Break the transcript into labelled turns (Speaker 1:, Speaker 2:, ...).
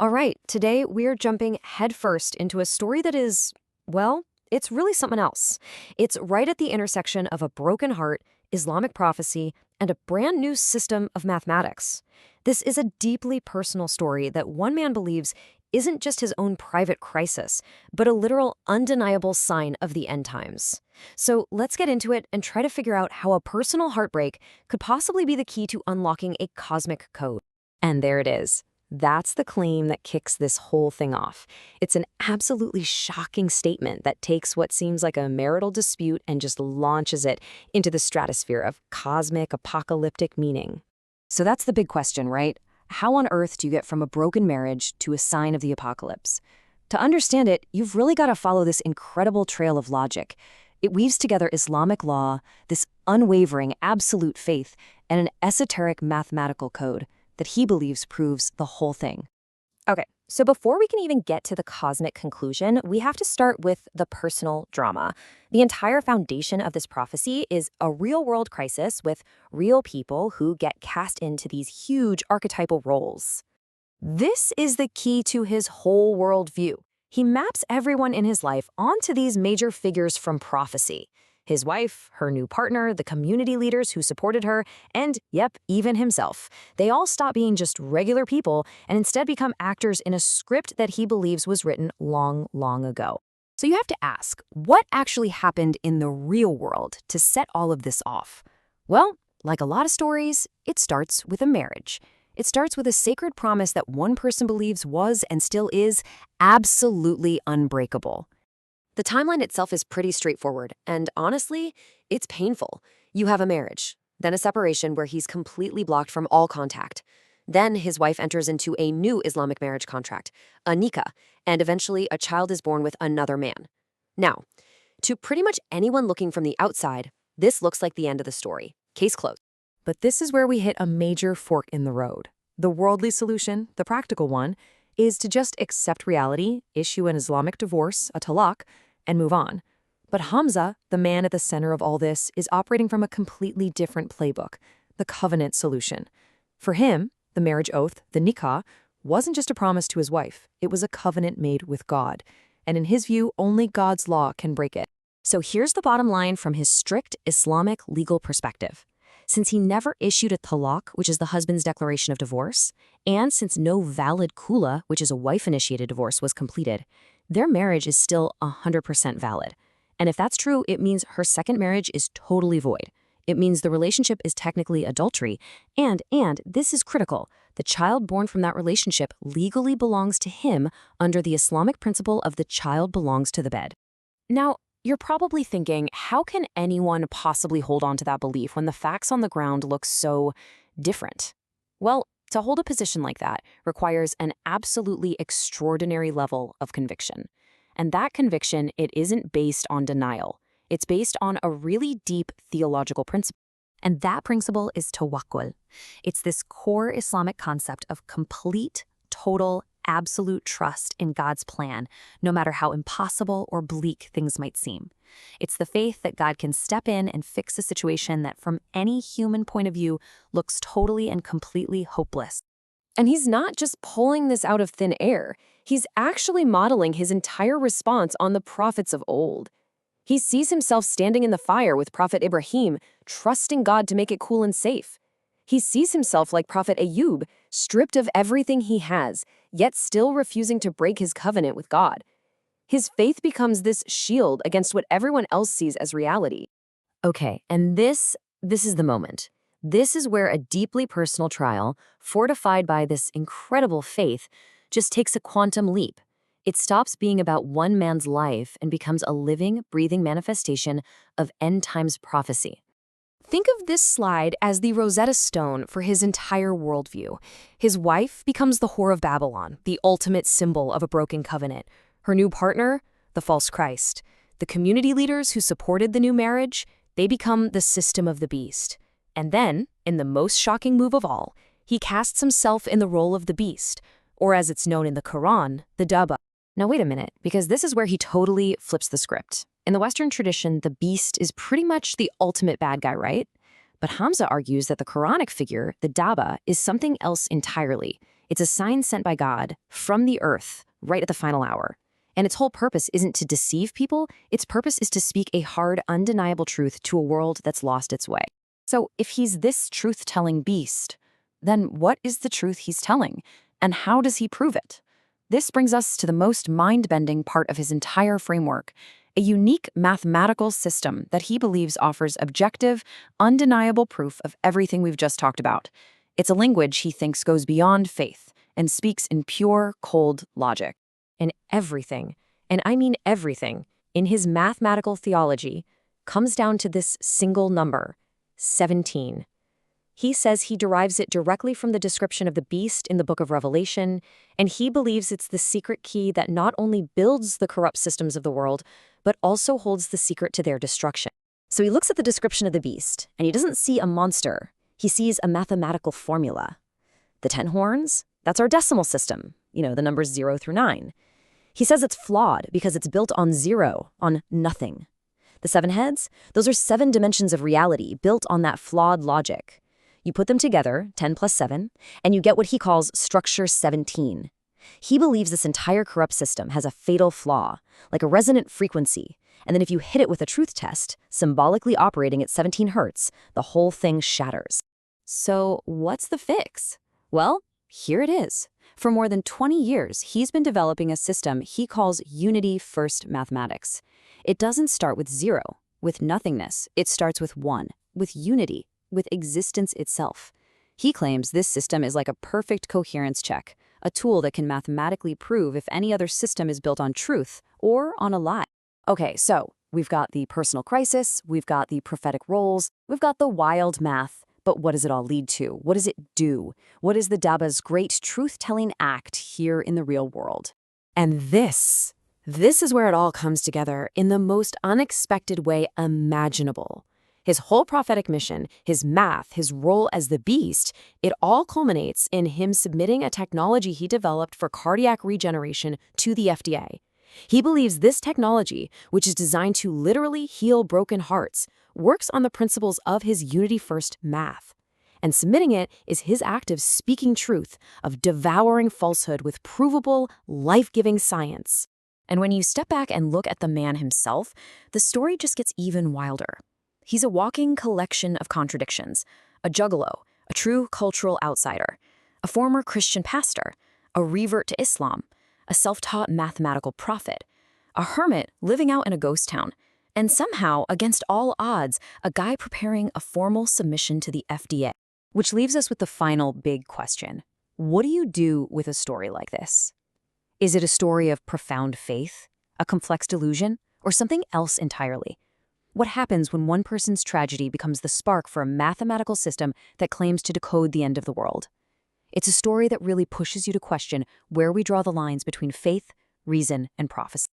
Speaker 1: All right, today we're jumping headfirst into a story that is, well, it's really something else. It's right at the intersection of a broken heart, Islamic prophecy, and a brand new system of mathematics. This is a deeply personal story that one man believes isn't just his own private crisis, but a literal, undeniable sign of the end times. So let's get into it and try to figure out how a personal heartbreak could possibly be the key to unlocking a cosmic code. And there it is. That's the claim that kicks this whole thing off. It's an absolutely shocking statement that takes what seems like a marital dispute and just launches it into the stratosphere of cosmic, apocalyptic meaning. So that's the big question, right? How on earth do you get from a broken marriage to a sign of the apocalypse? To understand it, you've really got to follow this incredible trail of logic. It weaves together Islamic law, this unwavering, absolute faith, and an esoteric mathematical code that he believes proves the whole thing. Okay, so before we can even get to the cosmic conclusion, we have to start with the personal drama. The entire foundation of this prophecy is a real-world crisis with real people who get cast into these huge archetypal roles. This is the key to his whole worldview. He maps everyone in his life onto these major figures from prophecy. His wife, her new partner, the community leaders who supported her, and, yep, even himself. They all stop being just regular people and instead become actors in a script that he believes was written long, long ago. So you have to ask, what actually happened in the real world to set all of this off? Well, like a lot of stories, it starts with a marriage. It starts with a sacred promise that one person believes was and still is absolutely unbreakable. The timeline itself is pretty straightforward, and honestly, it's painful. You have a marriage, then a separation where he's completely blocked from all contact. Then his wife enters into a new Islamic marriage contract, a nikah, and eventually a child is born with another man. Now, to pretty much anyone looking from the outside, this looks like the end of the story. Case closed. But this is where we hit a major fork in the road. The worldly solution, the practical one, is to just accept reality, issue an Islamic divorce, a talaq, and move on. But Hamza, the man at the center of all this, is operating from a completely different playbook, the covenant solution. For him, the marriage oath, the nikah, wasn't just a promise to his wife. It was a covenant made with God. And in his view, only God's law can break it. So here's the bottom line from his strict Islamic legal perspective. Since he never issued a talaq, which is the husband's declaration of divorce, and since no valid khula, which is a wife-initiated divorce, was completed, their marriage is still 100% valid. And if that's true, it means her second marriage is totally void. It means the relationship is technically adultery, and this is critical, the child born from that relationship legally belongs to him under the Islamic principle of the child belongs to the bed. Now, you're probably thinking, how can anyone possibly hold on to that belief when the facts on the ground look so different? Well, to hold a position like that requires an absolutely extraordinary level of conviction. And that conviction, it isn't based on denial. It's based on a really deep theological principle. And that principle is tawakkul. It's this core Islamic concept of complete, total, absolute trust in God's plan, no matter how impossible or bleak things might seem. It's the faith that God can step in and fix a situation that from any human point of view looks totally and completely hopeless. And he's not just pulling this out of thin air. He's actually modeling his entire response on the prophets of old. He sees himself standing in the fire with Prophet Ibrahim, trusting God to make it cool and safe. He sees himself like Prophet Ayub, stripped of everything he has, yet still refusing to break his covenant with God. His faith becomes this shield against what everyone else sees as reality. Okay, and this is the moment. This is where a deeply personal trial, fortified by this incredible faith, just takes a quantum leap. It stops being about one man's life and becomes a living, breathing manifestation of end times prophecy. Think of this slide as the Rosetta Stone for his entire worldview. His wife becomes the whore of Babylon, the ultimate symbol of a broken covenant. Her new partner, the false Christ. The community leaders who supported the new marriage, they become the system of the beast. And then, in the most shocking move of all, he casts himself in the role of the beast, or as it's known in the Quran, the Dabba. Now wait a minute, because this is where he totally flips the script. In the Western tradition, the beast is pretty much the ultimate bad guy, right? But Hamza argues that the Quranic figure, the Dabba, is something else entirely. It's a sign sent by God from the earth right at the final hour. And its whole purpose isn't to deceive people, its purpose is to speak a hard, undeniable truth to a world that's lost its way. So if he's this truth-telling beast, then what is the truth he's telling? And how does he prove it? This brings us to the most mind-bending part of his entire framework, a unique mathematical system that he believes offers objective, undeniable proof of everything we've just talked about. It's a language he thinks goes beyond faith and speaks in pure, cold logic. And everything, and I mean everything, in his mathematical theology comes down to this single number, 17. He says he derives it directly from the description of the beast in the book of Revelation, and he believes it's the secret key that not only builds the corrupt systems of the world, but also holds the secret to their destruction. So he looks at the description of the beast, and he doesn't see a monster. He sees a mathematical formula. The 10 horns, that's our decimal system, the numbers 0 through 9. He says it's flawed because it's built on 0, on nothing. The 7 heads, those are 7 dimensions of reality built on that flawed logic. You put them together, 10 plus 7, and you get what he calls structure 17. He believes this entire corrupt system has a fatal flaw, like a resonant frequency, and then if you hit it with a truth test, symbolically operating at 17 hertz, the whole thing shatters. So what's the fix? Well, here it is. For more than 20 years, he's been developing a system he calls unity-first mathematics. It doesn't start with 0, with nothingness. It starts with 1, with unity, with existence itself. He claims this system is like a perfect coherence check, a tool that can mathematically prove if any other system is built on truth or on a lie. Okay, so we've got the personal crisis, we've got the prophetic roles, we've got the wild math. But what does it all lead to? What does it do? What is the Daba's great truth-telling act here in the real world? And this is where it all comes together in the most unexpected way imaginable. His whole prophetic mission, his math, his role as the beast, it all culminates in him submitting a technology he developed for cardiac regeneration to the FDA. He believes this technology, which is designed to literally heal broken hearts, works on the principles of his unity-first math. And submitting it is his act of speaking truth, of devouring falsehood with provable, life-giving science. And when you step back and look at the man himself, the story just gets even wilder. He's a walking collection of contradictions, a juggalo, a true cultural outsider, a former Christian pastor, a revert to Islam, a self-taught mathematical prophet, a hermit living out in a ghost town, and somehow, against all odds, a guy preparing a formal submission to the FDA. Which leaves us with the final big question. What do you do with a story like this? Is it a story of profound faith, a complex delusion, or something else entirely? What happens when one person's tragedy becomes the spark for a mathematical system that claims to decode the end of the world? It's a story that really pushes you to question where we draw the lines between faith, reason, and prophecy.